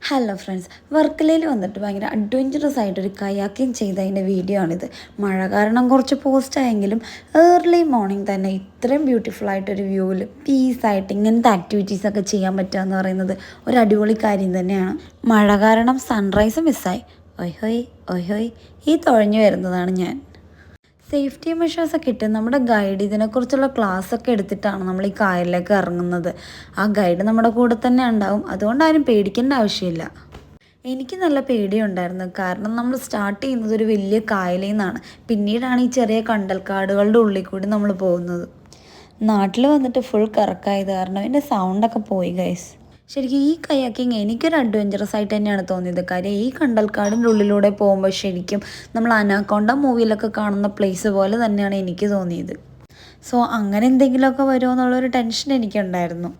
Hello friends, വർക്കലയിൽ വന്നിട്ട് ഭയങ്കര അഡ്വഞ്ചറസ് ആയിട്ടൊരു കയാക്കിങ് ചെയ്തതിൻ്റെ വീഡിയോ ആണിത്. മഴ കാരണം കുറച്ച് പോസ്റ്റ് ആയെങ്കിലും ഏർലി മോർണിംഗ് തന്നെ ഇത്രയും ബ്യൂട്ടിഫുൾ ആയിട്ടൊരു വ്യൂവിൽ പീസായിട്ട് ഇങ്ങനത്തെ ആക്ടിവിറ്റീസൊക്കെ ചെയ്യാൻ പറ്റുക എന്ന് പറയുന്നത് ഒരു അടിപൊളി കാര്യം തന്നെയാണ്. മഴ കാരണം സൺറൈസ് മിസ്സായി. ഒയ് ഹോയ് ഒയ് ഹോയ് ഈ തുഴഞ്ഞു വരുന്നതാണ് ഞാൻ. സേഫ്റ്റി മെഷേഴ്സൊക്കെ ഇട്ട് നമ്മുടെ ഗൈഡ് ഇതിനെക്കുറിച്ചുള്ള ക്ലാസ്സൊക്കെ എടുത്തിട്ടാണ് നമ്മൾ ഈ കായലിലേക്ക് ഇറങ്ങുന്നത്. ആ ഗൈഡ് നമ്മുടെ കൂടെ തന്നെ ഉണ്ടാവും, അതുകൊണ്ട് ആരും പേടിക്കേണ്ട ആവശ്യമില്ല. എനിക്ക് നല്ല പേടിയുണ്ടായിരുന്നു, കാരണം നമ്മൾ സ്റ്റാർട്ട് ചെയ്യുന്നത് ഒരു വലിയ കായലിൽ നിന്നാണ്. പിന്നീടാണ് ഈ ചെറിയ കണ്ടൽക്കാടുകളുടെ ഉള്ളിൽ കൂടി നമ്മൾ പോകുന്നത്. നാട്ടിൽ വന്നിട്ട് ഫുൾ കറക്കായത് കാരണം എൻ്റെ സൗണ്ടൊക്കെ പോയി ഗൈസ്. ശരിക്കും ഈ കയാക്കിങ് എനിക്കൊരു അഡ്വഞ്ചറസ് ആയിട്ട് തന്നെയാണ് തോന്നിയത്. കാര്യം ഈ കണ്ടൽക്കാടിൻ്റെ ഉള്ളിലൂടെ പോകുമ്പോൾ ശരിക്കും നമ്മൾ അനാക്കോണ്ട മൂവിയിലൊക്കെ കാണുന്ന പ്ലേസ് പോലെ തന്നെയാണ് എനിക്ക് തോന്നിയത്. സോ അങ്ങനെ എന്തെങ്കിലുമൊക്കെ വരുമോ എന്നുള്ളൊരു ടെൻഷൻ എനിക്കുണ്ടായിരുന്നു.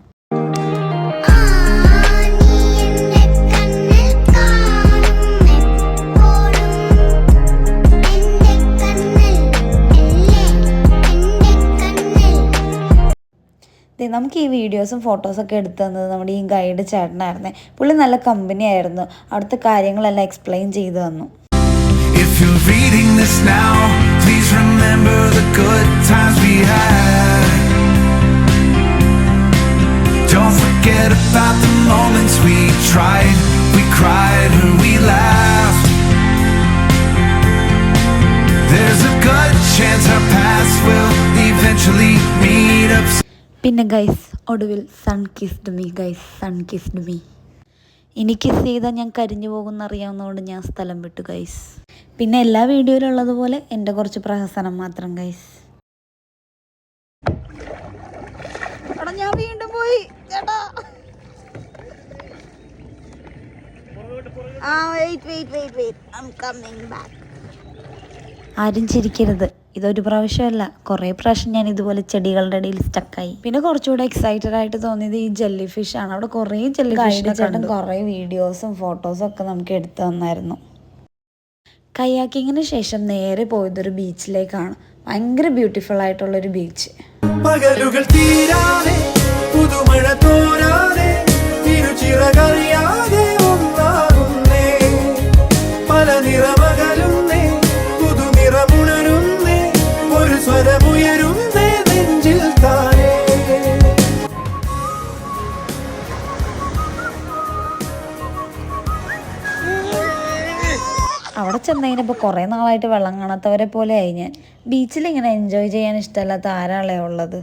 നമുക്ക് ഈ വീഡിയോസും ഫോട്ടോസൊക്കെ എടുത്തു തന്നത് നമ്മുടെ ഈ ഗൈഡ് ചേട്ടനായിരുന്നേ. പുള്ളി നല്ല കമ്പനി ആയിരുന്നു, അവിടുത്തെ കാര്യങ്ങളെല്ലാം എക്സ്പ്ലെയിൻ ചെയ്തു തന്നു. പിന്നെ ഗൈസ് ഒടുവിൽ sun kissed me guys, sun kissed me. ഇനി കിസ് ചെയ്താൽ ഞാൻ കരിഞ്ഞു പോകുമെന്ന് അറിയാവുന്നതുകൊണ്ട് ഞാൻ സ്ഥലം വിട്ടു ഗൈസ്. പിന്നെ എല്ലാ വീഡിയോയിലും ഉള്ളതുപോലെ എൻ്റെ കുറച്ച് പ്രഹസനം മാത്രം ഗൈസ്. ഞാൻ വീണ്ടും പോയി ചേട്ടാ. ആരും ചിരിക്കരുത്, ഇതൊരു പ്രാവശ്യമല്ല, കുറേ പ്രാവശ്യം ഞാൻ ഇതുപോലെ ചെടികളുടെ ഇടയിൽ സ്റ്റക്കായി. പിന്നെ കുറച്ചുകൂടെ എക്സൈറ്റഡ് ആയിട്ട് തോന്നിയത് ഈ ജെല്ലി ഫിഷ് ആണ്. അവിടെ കുറേ ജെല്ലി ഫിഷിനെ ചേട്ടൻ കുറേ വീഡിയോസും ഫോട്ടോസും ഒക്കെ നമുക്ക് എടുത്തു തന്നായിരുന്നു. കയാക്കിങ്ങിന് ശേഷം നേരെ പോയതൊരു ബീച്ചിലേക്കാണ്. ഭയങ്കര ബ്യൂട്ടിഫുൾ ആയിട്ടുള്ളൊരു ബീച്ച്. അവിടെ ചെന്നതിനിപ്പോൾ കുറേ നാളായിട്ട് വെള്ളം കാണാത്തവരെ പോലെ ആയി ഞാൻ. ബീച്ചിൽ ഇങ്ങനെ എൻജോയ് ചെയ്യാൻ ഇഷ്ടമല്ലാത്ത ആരാളേ ഉള്ളത്.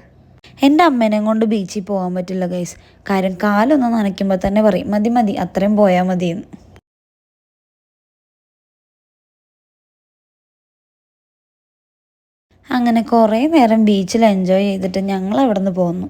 എൻ്റെ അമ്മേനെയും കൊണ്ട് ബീച്ചിൽ പോകാൻ പറ്റില്ല ഗൈസ്. കാര്യം കാലൊന്ന് നനയ്ക്കുമ്പോൾ തന്നെ പറയും മതി മതി, അത്രയും പോയാൽ മതിയെന്ന്. അങ്ങനെ കുറേ നേരം ബീച്ചിൽ എൻജോയ് ചെയ്തിട്ട് ഞങ്ങൾ അവിടെ നിന്ന് പോന്നു.